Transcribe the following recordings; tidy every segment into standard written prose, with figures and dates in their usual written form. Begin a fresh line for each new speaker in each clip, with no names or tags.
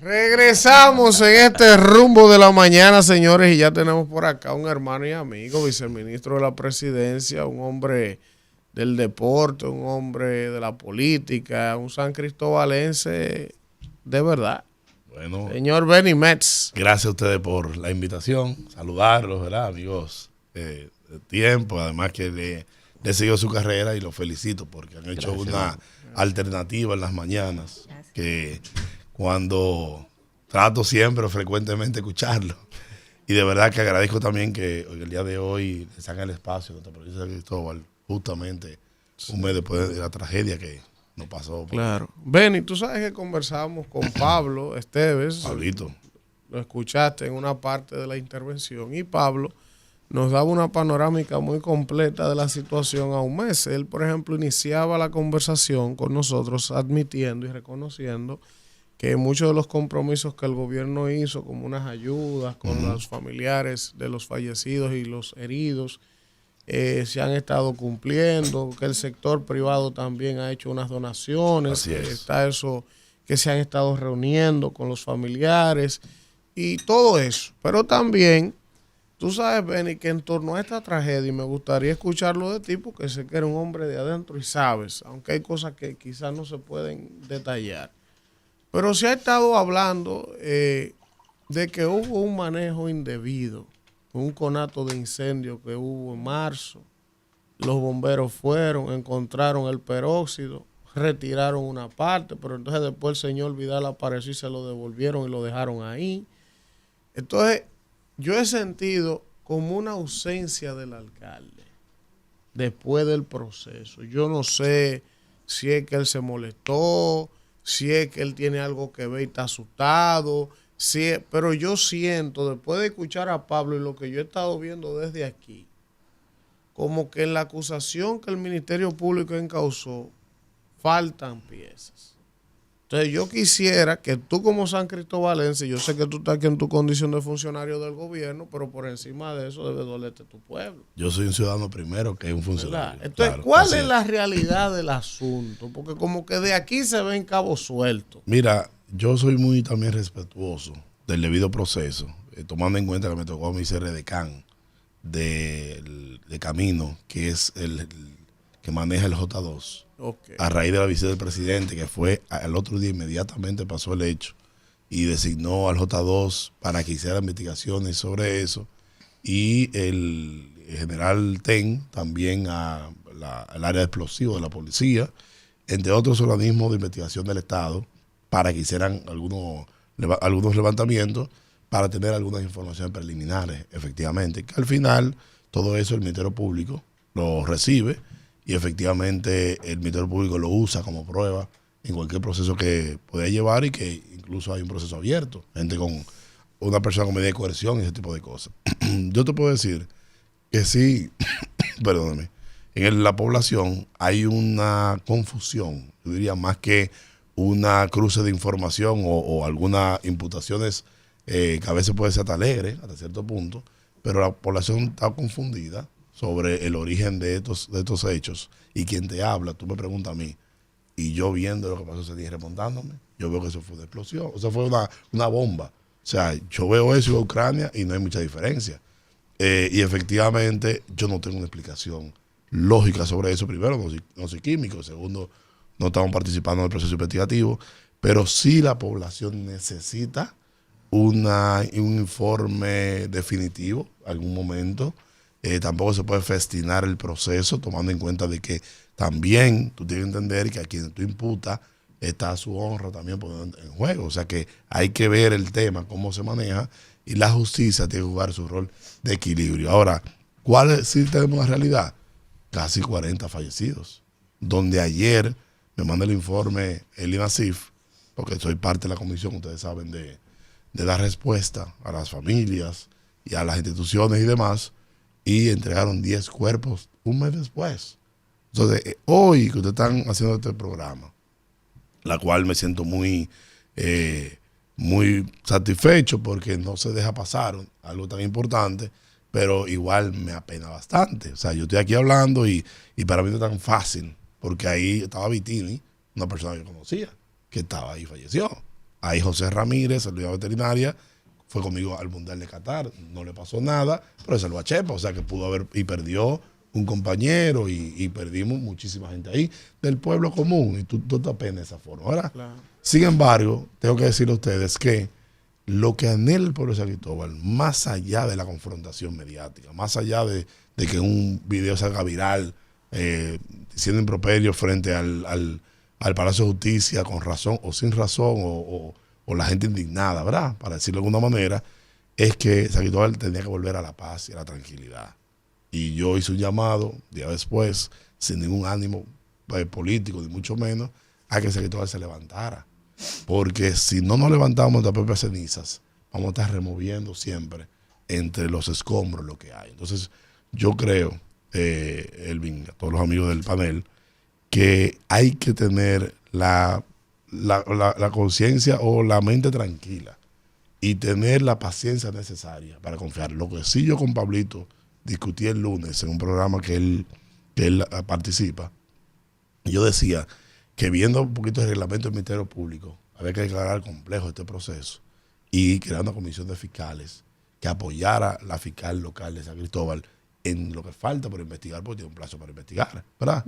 Regresamos en este rumbo de la mañana, señores, y ya tenemos por acá un hermano y amigo, viceministro de la presidencia, un hombre del deporte, un hombre de la política, un san cristobalense de verdad.
Bueno,
señor Benny Metz.
Gracias a ustedes por la invitación, saludarlos, ¿verdad, amigos? De tiempo, además que le sigo su carrera y los felicito porque han hecho una alternativa en las mañanas que cuando trato siempre o frecuentemente escucharlo. Y de verdad que agradezco también que el día de hoy les hagan el espacio a nuestra provincia de Cristóbal, justamente un mes después de la tragedia que nos pasó.
Claro. Benny, tú sabes que conversábamos con Pablo Esteves.
Pablito.
Lo escuchaste en una parte de la intervención y Pablo nos daba una panorámica muy completa de la situación a un mes. Él, por ejemplo, iniciaba la conversación con nosotros admitiendo y reconociendo que muchos de los compromisos que el gobierno hizo, como unas ayudas con los familiares de los fallecidos y los heridos, se han estado cumpliendo, que el sector privado también ha hecho unas donaciones, está eso, que se han estado reuniendo con los familiares y todo eso. Pero también, tú sabes, Benny, que en torno a esta tragedia, y me gustaría escucharlo de ti, porque sé que eres un hombre de adentro y sabes, aunque hay cosas que quizás no se pueden detallar. Pero se ha estado hablando de que hubo un manejo indebido, un conato de incendio que hubo en marzo. Los bomberos fueron, encontraron el peróxido, retiraron una parte, pero entonces después el señor Vidal apareció y se lo devolvieron y lo dejaron ahí. Entonces, yo he sentido como una ausencia del alcalde después del proceso. Yo no sé si es que él se molestó, si es que él tiene algo que ver y está asustado, pero yo siento, después de escuchar a Pablo y lo que yo he estado viendo desde aquí, como que en la acusación que el Ministerio Público encausó, faltan piezas. Entonces yo quisiera que tú como san cristobalense, yo sé que tú estás aquí en tu condición de funcionario del gobierno, pero por encima de eso debe dolerte tu pueblo.
Yo soy un ciudadano primero que es un funcionario.
¿Verdad? Entonces, claro, ¿cuál es la realidad del asunto? Porque como que de aquí se ven cabos sueltos.
Mira, yo soy muy también respetuoso del debido proceso, tomando en cuenta que me tocó a mí ser edecán de Camino, que es el que maneja el J2. Okay. A raíz de la visita del presidente, que fue al otro día, inmediatamente pasó el hecho y designó al J2 para que hiciera investigaciones sobre eso, y el general Ten también al área de explosivos de la policía, entre otros organismos de investigación del Estado, para que hicieran algunos levantamientos para tener algunas informaciones preliminares, efectivamente, que al final todo eso el Ministerio Público lo recibe y efectivamente el Ministerio Público lo usa como prueba en cualquier proceso que pueda llevar, y que incluso hay un proceso abierto, gente con una persona con medida de coerción y ese tipo de cosas. Yo te puedo decir que sí, perdóname, en la población hay una confusión, yo diría más que una cruce de información o algunas imputaciones que a veces puede ser hasta alegre, hasta cierto punto, pero la población está confundida sobre el origen de estos hechos. Y quien te habla, tú me preguntas a mí, y yo viendo lo que pasó ese día remontándome, yo veo que eso fue una explosión, o sea, fue una bomba. O sea, yo veo eso en Ucrania y no hay mucha diferencia. Y efectivamente yo no tengo una explicación lógica sobre eso. Primero, no soy químico. Segundo, no estamos participando en el proceso investigativo, pero sí la población necesita un informe definitivo en algún momento. Tampoco se puede festinar el proceso, tomando en cuenta de que también tú tienes que entender que a quien tú imputas está su honra también en juego. O sea que hay que ver el tema, cómo se maneja, y la justicia tiene que jugar su rol de equilibrio. Ahora, ¿cuál es, si tenemos la realidad? Casi 40 fallecidos, donde ayer me manda el informe el INASIF, porque soy parte de la comisión, ustedes saben, de dar respuesta a las familias y a las instituciones y demás, y entregaron 10 cuerpos un mes después. Entonces, hoy que ustedes están haciendo este programa, la cual me siento muy satisfecho porque no se deja pasar algo tan importante, pero igual me apena bastante. O sea, yo estoy aquí hablando y para mí no es tan fácil, porque ahí estaba Vitini, una persona que yo conocía, que estaba ahí y falleció. Ahí José Ramírez, el de veterinaria, fue conmigo al Mundial de Qatar, no le pasó nada, pero se lo achepa, o sea que pudo haber, y perdió un compañero y perdimos muchísima gente ahí del pueblo común, y tú te apenas de esa forma, ¿verdad? Claro. Sin embargo, tengo que decirle a ustedes que lo que anhela el pueblo de San Cristóbal, más allá de la confrontación mediática, más allá de que un video salga viral, diciendo improperio frente al Palacio de Justicia con razón o sin razón, o la gente indignada, ¿verdad? Para decirlo de alguna manera, es que San Cristóbal tenía que volver a la paz y a la tranquilidad. Y yo hice un llamado, día después, sin ningún ánimo político, ni mucho menos, a que San Cristóbal se levantara. Porque si no nos levantamos de las propias cenizas, vamos a estar removiendo siempre entre los escombros lo que hay. Entonces, yo creo, Elvin, a todos los amigos del panel, que hay que tener la conciencia o la mente tranquila y tener la paciencia necesaria para confiar. Lo que sí yo con Pablito discutí el lunes en un programa que él participa, yo decía que viendo un poquito el reglamento del Ministerio Público, había que declarar complejo este proceso y crear una comisión de fiscales que apoyara la fiscal local de San Cristóbal en lo que falta por investigar, porque tiene un plazo para investigar, ¿verdad?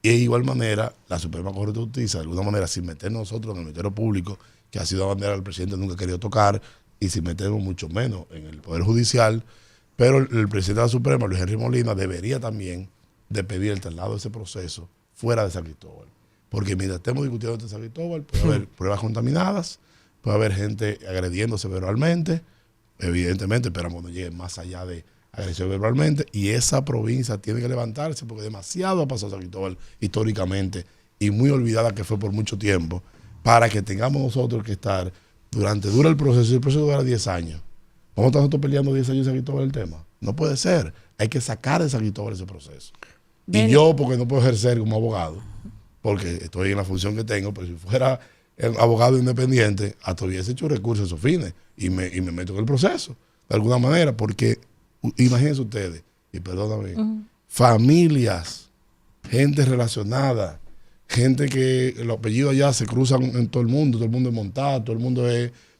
Y de igual manera, la Suprema Corte de Justicia, de alguna manera, sin meternos nosotros en el Ministerio Público, que ha sido la bandera del presidente nunca ha querido tocar, y sin meternos mucho menos en el Poder Judicial, pero el presidente de la Suprema, Luis Henry Molina, debería también de pedir el traslado de ese proceso fuera de San Cristóbal. Porque mientras estemos discutiendo en San Cristóbal, puede haber pruebas contaminadas, puede haber gente agrediéndose verbalmente, evidentemente esperamos que no llegue más allá de agresión verbalmente, y esa provincia tiene que levantarse porque demasiado ha pasado San Cristóbal históricamente y muy olvidada que fue por mucho tiempo, para que tengamos nosotros que estar dura el proceso, y el proceso dura 10 años. ¿Vamos a estar nosotros peleando 10 años en San Cristóbal el tema? No puede ser. Hay que sacar de San Cristóbal ese proceso. Bien. Y yo, porque no puedo ejercer como abogado, porque estoy en la función que tengo, pero si fuera abogado independiente, hasta hubiese hecho recursos a esos fines y me meto en el proceso, de alguna manera, porque imagínense ustedes, y perdóname, familias, gente relacionada, gente que los apellidos allá se cruzan en todo el mundo es montado, todo el mundo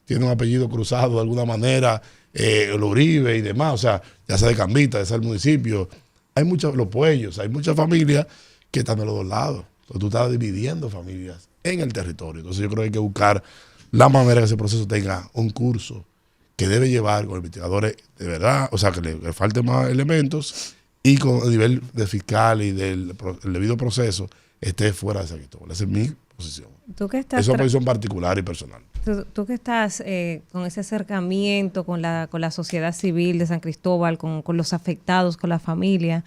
tiene un apellido cruzado de alguna manera, el Uribe y demás, o sea, ya sea de Cambita, ya sea del municipio, hay muchos, los Puellos, hay muchas familias que están de los dos lados. Entonces tú estás dividiendo familias en el territorio. Entonces yo creo que hay que buscar la manera que ese proceso tenga un curso que debe llevar con investigadores de verdad, o sea, que le falten más elementos y con el nivel de fiscal y del debido proceso esté fuera de San Cristóbal. Esa es mi posición. Esa es una posición particular y personal.
Tú que estás con ese acercamiento con la sociedad civil de San Cristóbal, con los afectados, con la familia,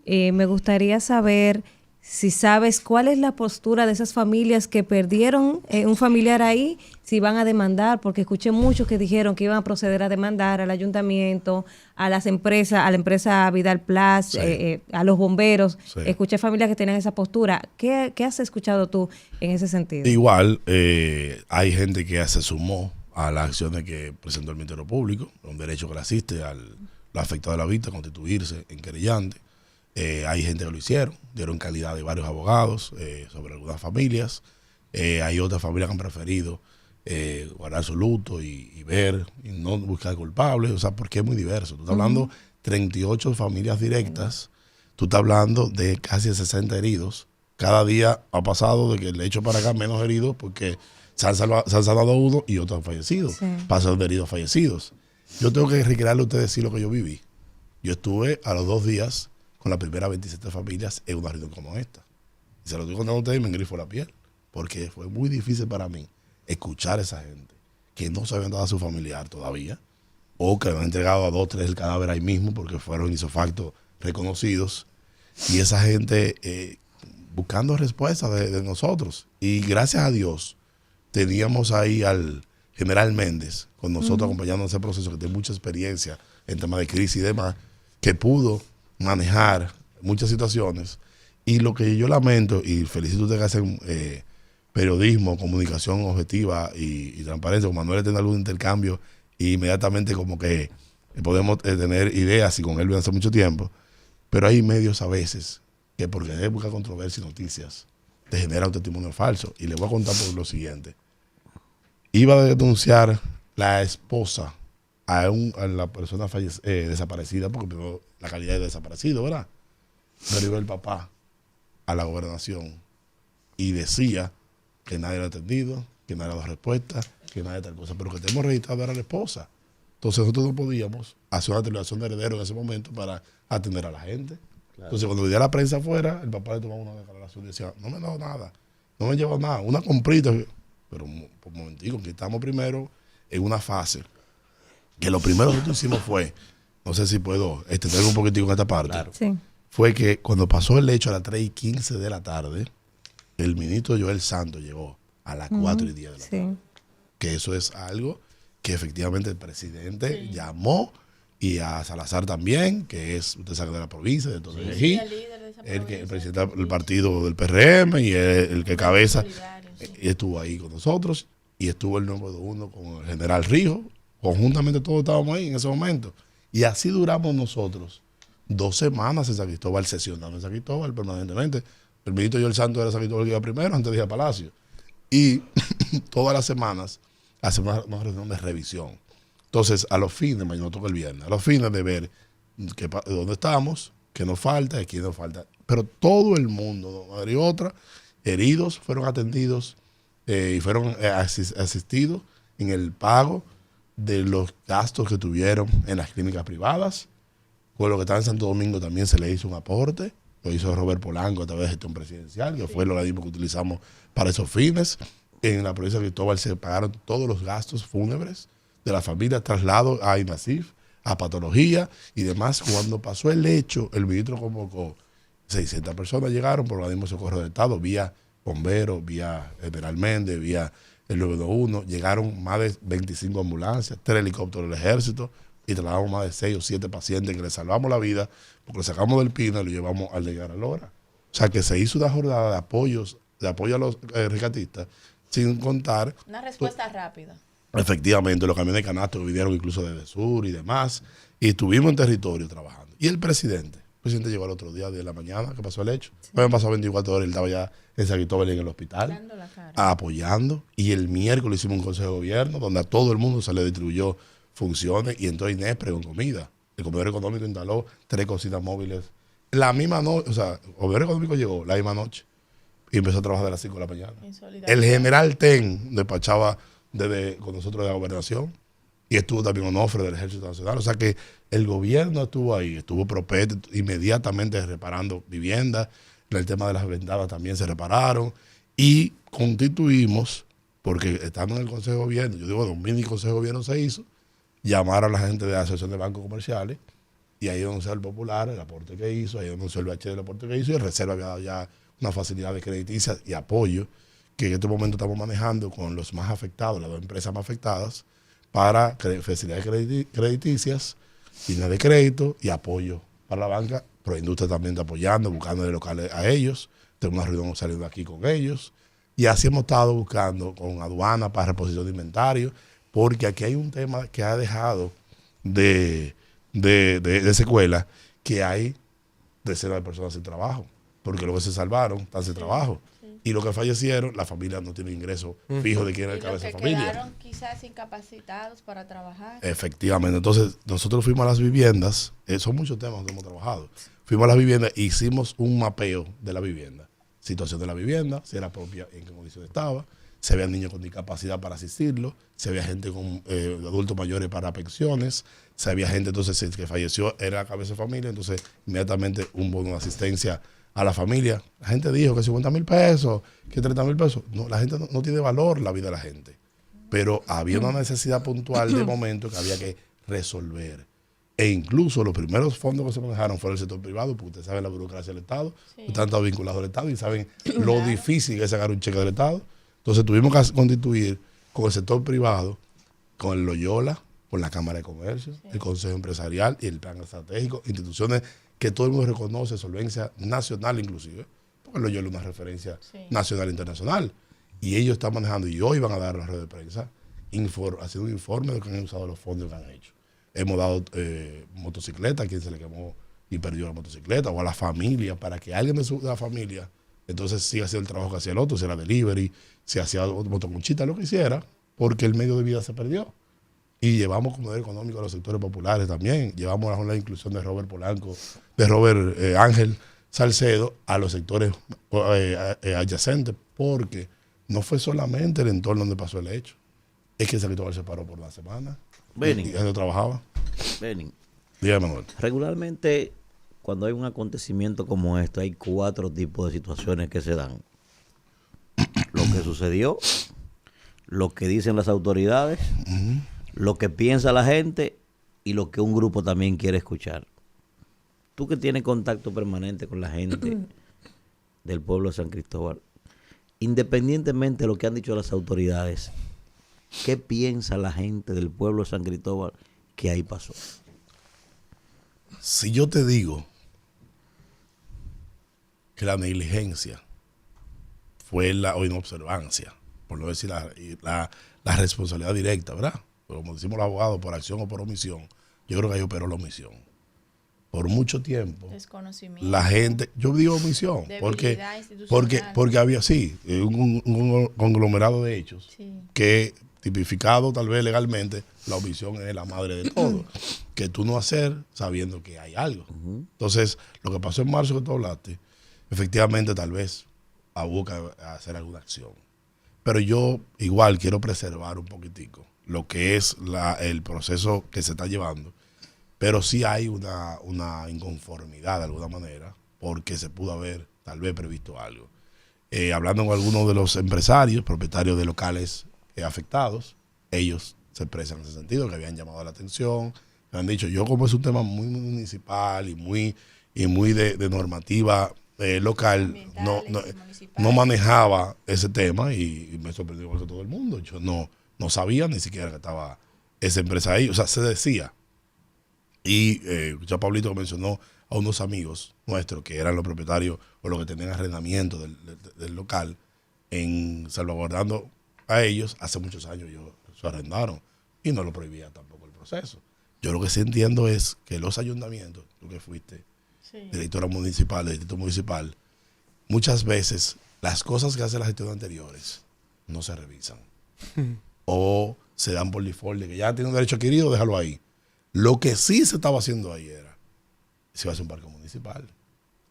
me gustaría saber si sabes cuál es la postura de esas familias que perdieron un familiar ahí, si van a demandar, porque escuché muchos que dijeron que iban a proceder a demandar al ayuntamiento, a las empresas, a la empresa Vidal Plus, sí. A los bomberos. Sí. Escuché familias que tenían esa postura. ¿Qué has escuchado tú en ese sentido?
Igual, hay gente que se sumó a las acciones que presentó el Ministerio Público, un derecho que le asiste al afectado de la víctima a constituirse en querellante. Hay gente que lo hicieron, dieron calidad de varios abogados sobre algunas familias. Hay otras familias que han preferido guardar su luto y ver y no buscar culpables, o sea, porque es muy diverso. Tú estás hablando de 38 familias directas, tú estás hablando de casi 60 heridos. Cada día ha pasado de que el hecho para acá menos heridos porque se han salvado uno y otros han fallecido. Sí. Pasan de heridos fallecidos. Yo tengo que recrearle a ustedes decir lo que yo viví. Yo estuve a los 2 días con las primeras 27 familias en una reunión como esta. Y se lo digo a ustedes y me engrifo la piel, porque fue muy difícil para mí escuchar a esa gente que no se habían dado a su familiar todavía, o que habían entregado a 2 o 3 el cadáver ahí mismo porque fueron isofactos reconocidos, y esa gente buscando respuestas de nosotros. Y gracias a Dios teníamos ahí al general Méndez con nosotros acompañando ese proceso, que tiene mucha experiencia en temas de crisis y demás, que pudo manejar muchas situaciones. Y lo que yo lamento, y felicito a ustedes que hacen periodismo, comunicación objetiva y transparencia, con Manuel tiene algún intercambio, y inmediatamente como que podemos tener ideas, y con él hace mucho tiempo, pero hay medios a veces que por querer buscar controversia y noticias te generan un testimonio falso. Y les voy a contar por lo siguiente. iba a denunciar la esposa a la persona desaparecida, porque primero la calidad de desaparecido, ¿verdad? Pero iba el papá a la gobernación y decía que nadie lo ha atendido, que nadie ha dado respuesta, que nadie tal cosa, pero que tenemos registrado era la esposa. Entonces nosotros no podíamos hacer una declaración de heredero en ese momento para atender a la gente. Claro. Entonces cuando venía la prensa afuera, el papá le tomaba una declaración y decía, no me han dado nada, no me han llevado nada, una comprita. Pero por un momentico, que estamos primero en una fase que lo primero que nosotros hicimos fue, no sé si puedo extender un poquitico en esta parte, claro.
Sí.
Fue que cuando pasó el hecho a las 3:15 de la tarde, el ministro Joel Santos llegó a las 4:10 de la tarde. Que eso es algo que efectivamente el presidente llamó, y a Salazar también, que es, usted sabe, de la provincia, de todo el presidente del partido del PRM y el que cabeza, y estuvo ahí con nosotros, y estuvo el número 1 con el general Rijo, conjuntamente todos estábamos ahí en ese momento, y así duramos nosotros 2 semanas en San Cristóbal, sesionando en San Cristóbal permanentemente. El ministro Joel Santos era San Cristóbal que iba primero, antes de ir a Palacio, y todas las semanas hacemos una reunión de revisión. Entonces, a los fines, mañana toca el viernes, a los fines de ver dónde estamos, qué nos falta y quién nos falta. Pero todo el mundo, una madre y otra, heridos, fueron atendidos y fueron asistidos en el pago de los gastos que tuvieron en las clínicas privadas. Por lo que estaba en Santo Domingo también se le hizo un aporte, lo hizo Robert Polanco a través de gestión presidencial, que fue lo mismo que utilizamos para esos fines. En la provincia de Cristóbal se pagaron todos los gastos fúnebres de la familia, traslado a INASIF, a patología y demás. Cuando pasó el hecho, el ministro convocó 600 personas, llegaron por organismo de socorro del Estado, vía bomberos, vía General Méndez, vía el 911, llegaron más de 25 ambulancias, 3 helicópteros del ejército, y trasladamos más de 6 o 7 pacientes que le salvamos la vida, porque lo sacamos del Pino y lo llevamos al llegar a Lora. O sea que se hizo una jornada de apoyo a los rescatistas, sin contar...
Una respuesta rápida.
Efectivamente, los camiones de canasto vinieron incluso desde el sur y demás, y estuvimos en territorio trabajando. Y el presidente llegó al otro día de la mañana, que pasó el hecho. Sí. Me han pasado 24 horas, él estaba ya en San Cristóbal en el hospital, apoyando. Y el miércoles hicimos un consejo de gobierno, donde a todo el mundo se le distribuyó funciones, y entró Inespre con comida. El comedor económico instaló 3 cocinas móviles. La misma noche, o sea, el comedor económico llegó la misma noche y empezó a trabajar de las 5 de la mañana. El general Ten despachaba con nosotros de la gobernación, y estuvo también Onofre del Ejército Nacional. O sea que el gobierno estuvo ahí, estuvo Propet inmediatamente reparando viviendas, el tema de las vendadas también se repararon, y constituimos, porque estando en el Consejo de Gobierno, yo digo, un mini Consejo de Gobierno se hizo, llamar a la gente de la Asociación de Bancos Comerciales, y ahí denunció el Popular el aporte que hizo, ahí denunció el BHD el aporte que hizo, y el Reserva había dado ya una facilidad de crediticias y apoyo que en este momento estamos manejando con los más afectados, las 2 empresas más afectadas, para facilidades crediticias, líneas de crédito y apoyo para la banca. Proindustria también está apoyando, buscando locales a ellos. Tengo una reunión saliendo aquí con ellos. Y así hemos estado buscando con aduana para reposición de inventario, porque aquí hay un tema que ha dejado de secuela, que hay decenas de personas sin trabajo, porque los que se salvaron están sin trabajo. Y los que fallecieron, la familia no tiene ingreso fijo de quién es el cabeza de familia.
Quedaron quizás incapacitados para trabajar.
Efectivamente. Entonces, nosotros fuimos a las viviendas, son muchos temas que hemos trabajado. Fuimos a las viviendas e hicimos un mapeo de la vivienda. Situación de la vivienda, si era propia, en qué condición estaba, si había niños con discapacidad para asistirlo, si había gente con adultos mayores para pensiones, si había gente entonces que falleció, era la cabeza de familia, entonces inmediatamente un bono de asistencia a la familia. La gente dijo que 50,000 pesos, que 30,000 pesos. No, la gente no tiene valor la vida de la gente. Pero había una necesidad puntual de momento que había que resolver. E incluso los primeros fondos que se manejaron fueron el sector privado, porque ustedes saben la burocracia del Estado, están todos vinculados al Estado y saben lo difícil que es sacar un cheque del Estado. Entonces tuvimos que constituir con el sector privado, con el Loyola, con la Cámara de Comercio, el Consejo Empresarial y el Plan Estratégico, instituciones que todo el mundo reconoce, solvencia nacional inclusive, porque Loyola es una referencia nacional e internacional, y ellos están manejando, y hoy van a dar a la red de prensa, haciendo un informe de lo que han usado los fondos que han hecho. Hemos dado motocicleta a quien se le quemó y perdió la motocicleta, o a la familia, para que alguien de la familia entonces siga haciendo el trabajo que hacía el otro, si era delivery, si hacía motoconchita, lo que hiciera, porque el medio de vida se perdió. Y llevamos como modelo económico a los sectores populares también. Llevamos la inclusión de Robert Polanco, de Robert Ángel Salcedo a los sectores adyacentes, porque no fue solamente el entorno donde pasó el hecho. Es que San Cristóbal se paró por una semana.
Benin.
Y donde trabajaba.
Benin.
Dígame, Manuel.
Regularmente, cuando hay un acontecimiento como este, hay 4 tipos de situaciones que se dan. Lo que sucedió, lo que dicen las autoridades, lo que piensa la gente y lo que un grupo también quiere escuchar. Tú que tienes contacto permanente con la gente del pueblo de San Cristóbal, independientemente de lo que han dicho las autoridades, ¿qué piensa la gente del pueblo de San Cristóbal que ahí pasó?
Si yo te digo que la negligencia fue la inobservancia, por no decir la responsabilidad directa, ¿verdad? Pero como decimos los abogados, por acción o por omisión, yo creo que ahí operó la omisión. Por mucho tiempo,
Desconocimiento.
la gente, yo digo omisión,
Debilidad institucional.
porque había, sí, un conglomerado de hechos
Sí.
que, tipificado tal vez legalmente, la omisión es la madre de todo. Que tú no hacer sabiendo que hay algo. Entonces, lo que pasó en marzo que tú hablaste, efectivamente tal vez hubo que hacer alguna acción. Pero yo igual quiero preservar un poquitico lo que es el proceso que se está llevando. Pero sí hay una inconformidad de alguna manera, porque se pudo haber tal vez previsto algo. Hablando con algunos de los empresarios, propietarios de locales afectados, ellos se expresan en ese sentido, que habían llamado la atención, me han dicho, yo como es un tema muy municipal y muy de normativa local, no manejaba ese tema y me sorprendió igual que todo el mundo. Yo no sabía ni siquiera que estaba esa empresa ahí, o sea, se decía. Y ya Pablito mencionó a unos amigos nuestros que eran los propietarios o los que tenían arrendamiento del local, en salvaguardando a ellos, hace muchos años ellos se arrendaron y no lo prohibía tampoco el proceso. Yo lo que sí entiendo es que los ayuntamientos, tú que fuiste directora municipal, del distrito municipal, muchas veces las cosas que hacen las gestiones anteriores no se revisan o se dan por default de que ya tiene un derecho adquirido, déjalo ahí. Lo que sí se estaba haciendo ahí era, se iba a hacer un parque municipal.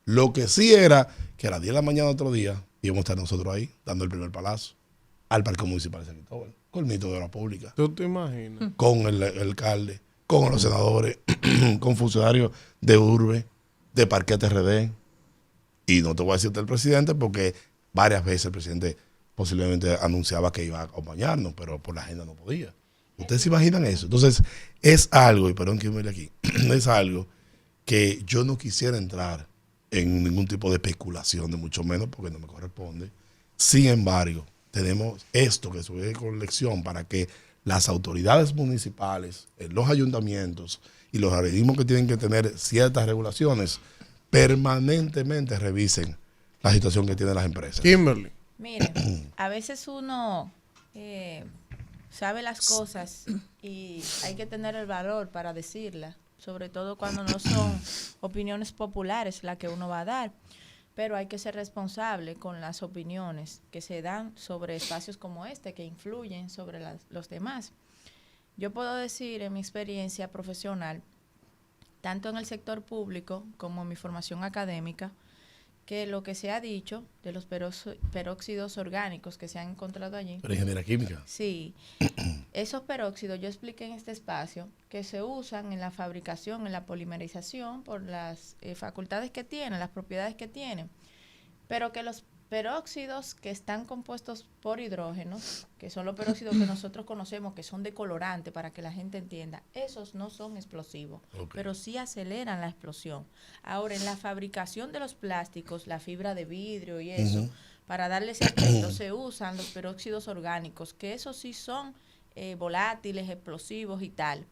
Lo que sí era que a las 10 de la mañana otro día íbamos a estar nosotros ahí, dando el primer palazo al parque municipal de San Cristóbal, con el ministro de Obras Públicas.
¿Tú te imaginas?
Con el alcalde, con los senadores, con funcionarios de urbe, de Parquete RD. Y no te voy a decir el presidente porque varias veces el presidente posiblemente anunciaba que iba a acompañarnos, pero por la agenda no podía. ¿Ustedes se imaginan eso? Entonces, es algo, y perdón que me vaya aquí, es algo que yo no quisiera entrar en ningún tipo de especulación, de mucho menos porque no me corresponde. Sin embargo, tenemos esto que sube con lección para que las autoridades municipales, los ayuntamientos y los organismos que tienen que tener ciertas regulaciones permanentemente revisen la situación que tienen las empresas.
Kimberly.
Mire, a veces uno sabe las cosas y hay que tener el valor para decirlas, sobre todo cuando no son opiniones populares las que uno va a dar, pero hay que ser responsable con las opiniones que se dan sobre espacios como este que influyen sobre los demás. Yo puedo decir en mi experiencia profesional, tanto en el sector público como en mi formación académica, que lo que se ha dicho de los peróxidos orgánicos que se han encontrado allí.
¿Pero ingeniera química?
Sí. Esos peróxidos, yo expliqué en este espacio, que se usan en la fabricación, en la polimerización, por las facultades que tienen, las propiedades que tienen. Pero que los peróxidos que están compuestos por hidrógenos, que son los peróxidos que nosotros conocemos, que son de colorante, para que la gente entienda, esos no son explosivos, pero sí aceleran la explosión. Ahora, en la fabricación de los plásticos, la fibra de vidrio y eso, para darle ese aspecto, se usan los peróxidos orgánicos, que esos sí son volátiles, explosivos y tal.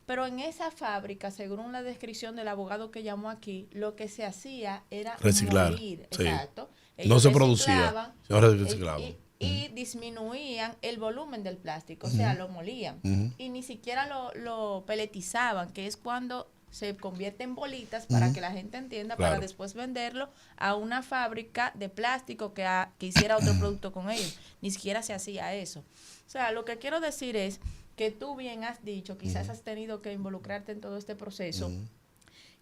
Pero en esa fábrica, según la descripción del abogado que llamó aquí, lo que se hacía era
reciclar.
molir.
Sí.
Exacto.
No se producía, se reciclaba.
Y disminuían el volumen del plástico, o sea, lo molían. Y ni siquiera lo peletizaban, que es cuando se convierte en bolitas para que la gente entienda,
Claro.
para después venderlo a una fábrica de plástico que hiciera otro producto con ellos. Ni siquiera se hacía eso. O sea, lo que quiero decir es que tú bien has dicho, quizás has tenido que involucrarte en todo este proceso,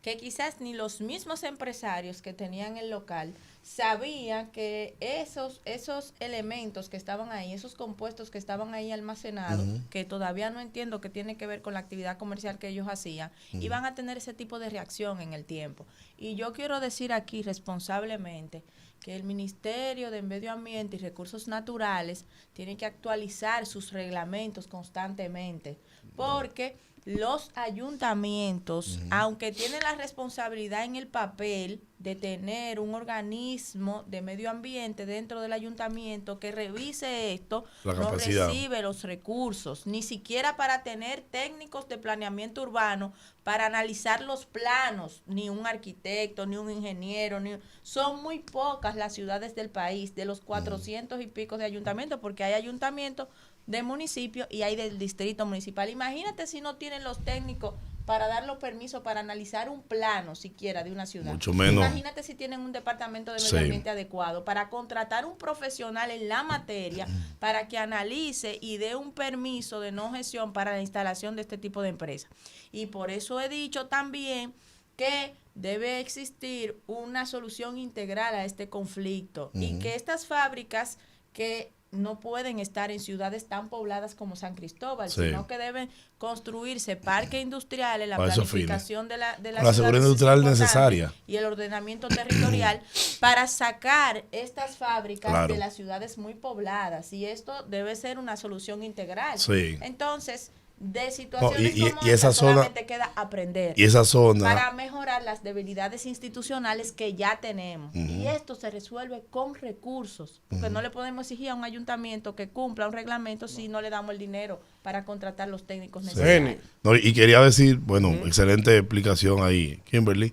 que quizás ni los mismos empresarios que tenían el local sabían que esos elementos que estaban ahí, esos compuestos que estaban ahí almacenados, que todavía no entiendo que tiene que ver con la actividad comercial que ellos hacían, iban a tener ese tipo de reacción en el tiempo. Y yo quiero decir aquí responsablemente que el Ministerio de Medio Ambiente y Recursos Naturales tiene que actualizar sus reglamentos constantemente, porque los ayuntamientos, aunque tienen la responsabilidad en el papel de tener un organismo de medio ambiente dentro del ayuntamiento que revise esto,
La
no
capacidad.
recibe los recursos, ni siquiera para tener técnicos de planeamiento urbano, para analizar los planos, ni un arquitecto, ni un ingeniero, son muy pocas las ciudades del país, de los 400 y pico de ayuntamientos, porque hay ayuntamientos de municipio y hay del distrito municipal. Imagínate si no tienen los técnicos para dar los permisos para analizar un plano siquiera de una ciudad.
Mucho menos.
Imagínate si tienen un departamento de medio ambiente adecuado para contratar un profesional en la materia para que analice y dé un permiso de no gestión para la instalación de este tipo de empresas. Y por eso he dicho también que debe existir una solución integral a este conflicto y que estas fábricas que no pueden estar en ciudades tan pobladas como San Cristóbal, sino que deben construirse parques industriales, la planificación de la
seguridad industrial necesaria
y el ordenamiento territorial para sacar estas fábricas de las ciudades muy pobladas, y esto debe ser una solución integral. Entonces, de situaciones como esta solamente queda aprender
y esa zona
para mejorar las debilidades institucionales que ya tenemos. Y esto se resuelve con recursos, porque no le podemos exigir a un ayuntamiento que cumpla un reglamento si no le damos el dinero para contratar los técnicos necesarios.
No, y quería decir, bueno, excelente explicación ahí, Kimberly.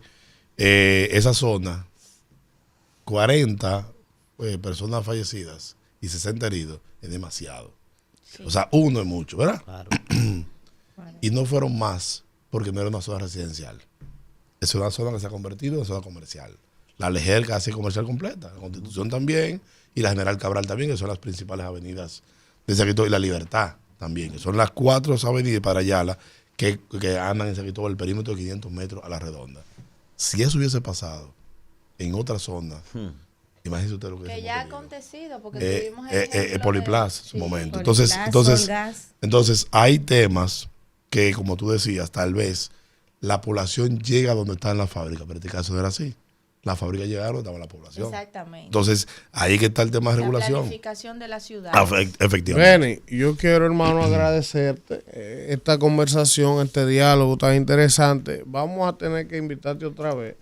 Esa zona, 40 personas fallecidas y 60 heridos, es demasiado. O sea, uno es mucho, ¿verdad?
Claro.
Y no fueron más porque no era una zona residencial. Es una zona que se ha convertido en zona comercial. La Lejer casi comercial completa, la Constitución también, y la General Cabral también, que son las principales avenidas de San Cristóbal, y la Libertad también, que son las 4 avenidas para Ayala que andan en San Cristóbal el perímetro de 500 metros a la redonda. Si eso hubiese pasado en otra zona, imagínese usted lo que
ya ha acontecido, porque tuvimos el
Poliplaza en su momento. Entonces hay temas que, como tú decías, tal vez la población llega donde está en la fábrica, pero en este caso no era así. La fábrica llegaron donde estaba la población.
Exactamente.
Entonces, ahí que está el tema de regulación.
La planificación de la ciudad.
Efectivamente.
Benny, yo quiero, hermano, agradecerte esta conversación, este diálogo tan interesante. Vamos a tener que invitarte otra vez,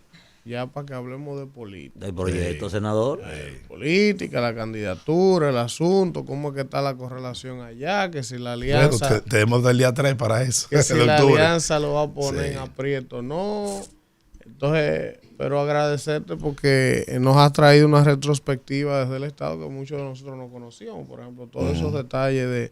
ya para que hablemos de política.
Del proyecto, senador.
Política, la candidatura, el asunto, cómo es que está la correlación allá, que si la alianza...
Bueno, tenemos del día 3 para eso.
Que si la alianza lo va a poner en aprieto, no. Entonces, pero agradecerte porque nos has traído una retrospectiva desde el Estado que muchos de nosotros no conocíamos. Por ejemplo, todos esos detalles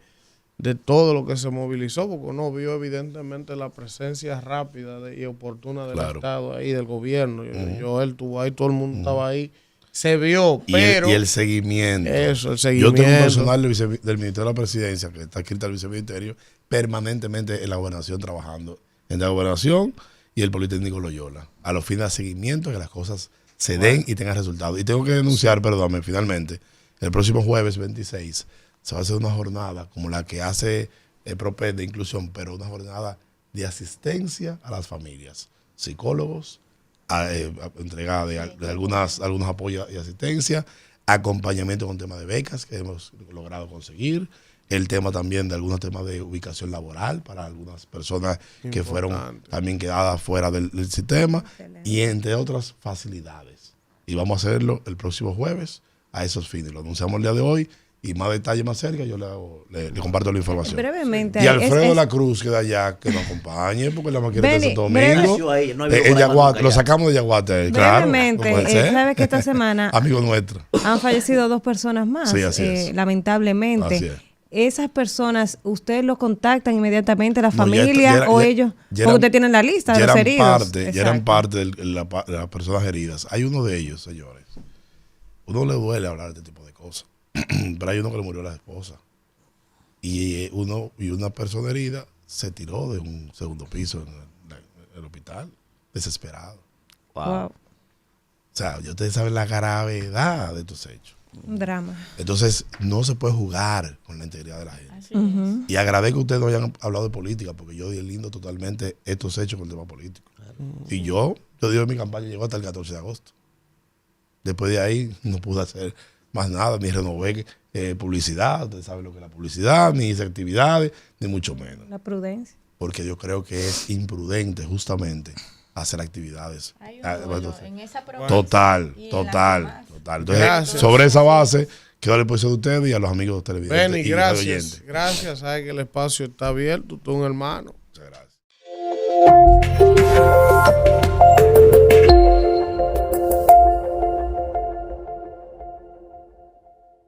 de todo lo que se movilizó, porque uno vio evidentemente la presencia rápida y oportuna del Estado ahí, del gobierno. Joel estuvo ahí, todo el mundo estaba ahí. Se vio, pero...
Y el seguimiento.
Eso, el seguimiento.
Yo tengo un personal del Ministerio de la Presidencia, que está escrito al Viceministerio, permanentemente en la gobernación trabajando. En la gobernación y el Politécnico Loyola. A los fines de seguimiento, que las cosas se den y tengan resultados. Y tengo que denunciar, perdóname, finalmente, el próximo jueves 26, se va a hacer una jornada como la que hace el PROPED de inclusión, pero una jornada de asistencia a las familias. Psicólogos, entrega de algunos apoyos y asistencia, acompañamiento con temas de becas que hemos logrado conseguir, el tema también de algunos temas de ubicación laboral para algunas personas que fueron también quedadas fuera del sistema. Excelente. Y entre otras facilidades. Y vamos a hacerlo el próximo jueves a esos fines. Lo anunciamos el día de hoy y más detalles más cerca yo le comparto la información.
Brevemente.
Y Alfredo de la Cruz, que de allá, que nos acompañe porque la máquina de Santo Domingo. Lo sacamos de Yaguate.
Brevemente,
claro,
sabes que esta semana
amigo nuestro
han fallecido 2 personas más,
sí, así es.
lamentablemente.
Así es.
esas personas, ¿ustedes los contactan inmediatamente, la
No,
familia o ellos? Porque ustedes tienen la lista de los heridos.
Ya eran parte de las personas heridas. Hay uno de ellos, señores. Uno le duele hablar de este tipo de cosas. Pero hay uno que le murió la esposa. Y una persona herida se tiró de un segundo piso en el hospital, desesperado.
Wow.
O sea, ustedes saben la gravedad de estos hechos.
Un drama.
Entonces, no se puede jugar con la integridad de la gente.
Así es.
Y agradezco que ustedes no hayan hablado de política, porque yo lindo totalmente estos hechos con el tema político. Y yo digo, mi campaña llegó hasta el 14 de agosto. Después de ahí no pude hacer más nada, ni renové publicidad, ustedes saben lo que es la publicidad, ni hice actividades, ni mucho menos.
La prudencia.
Porque yo creo que es imprudente justamente hacer actividades.
Hay un duelo en esa provincia
Total.
y en las demás.
Entonces,
Gracias.
sobre esa base, quedo a la disposición de ustedes y a los amigos televidentes.
Benny,
y
gracias.
radioyentes.
Gracias, sabes que el espacio está abierto, tú un hermano.
Muchas gracias.